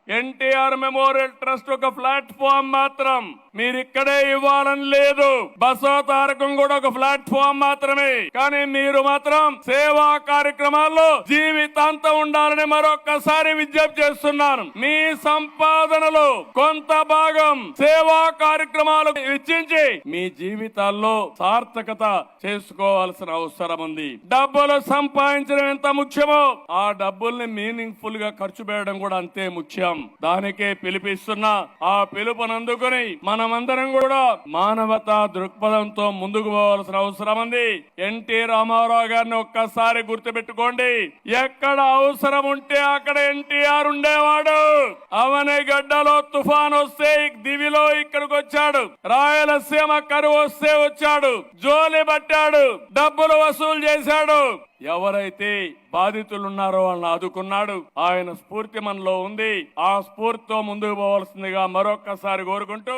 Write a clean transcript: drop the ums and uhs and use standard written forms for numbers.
NTR memorial trust ఒక platform మాత్రం, మీరు ఇక్కడే ఇవ్వాలని లేదు. బసవ తారకం కూడా ఒక ప్లాట్ఫామ్ మాత్రమే. కానీ మీరు మాత్రం సేవా కార్యక్రమాల్లో జీవితాంతం ఉండాలని మరొక్కసారి విజ్ఞప్తి చేస్తున్నాను. మీ సంపాదనలో కొంత భాగం సేవా కార్యక్రమాలు వెచ్చించి మీ జీవితాల్లో సార్థకత చేసుకోవాల్సిన అవసరం ఉంది. డబ్బులు సంపాదించడం ఎంత ముఖ్యమో ఆ డబ్బుల్ని మీనింగ్ఫుల్ గా ఖర్చు పెట్టడం కూడా అంతే ముఖ్యం. దానికే పిలిపిస్తున్నా. ఆ పిలుపునందుకుని మనమందరం కూడా మానవతా దృక్పథంతో ముందుకు పోవాల్సిన అవసరం ఉంది. ఎన్టీ రామారావు గారిని ఒక్కసారి గుర్తుపెట్టుకోండి. ఎక్కడ అవసరం ఉంటే అక్కడ ఎన్టీఆర్ ఉండేవాడు. అవని గడ్డలో తుఫాన్ వస్తే దివిలో ఇక్కడికి వచ్చాడు. రాయలసీమ కరువు వస్తే వచ్చాడు. జోలి పట్టాడు. డబ్బులు వసూలు చేశాడు. ఎవరైతే బాధితులున్నారో వాళ్ళని ఆదుకున్నాడు. ఆయన స్ఫూర్తి మనలో ఉంది. ఆ స్ఫూర్తితో ముందుకు పోవాల్సిందిగా మరొక్కసారి కోరుకుంటూ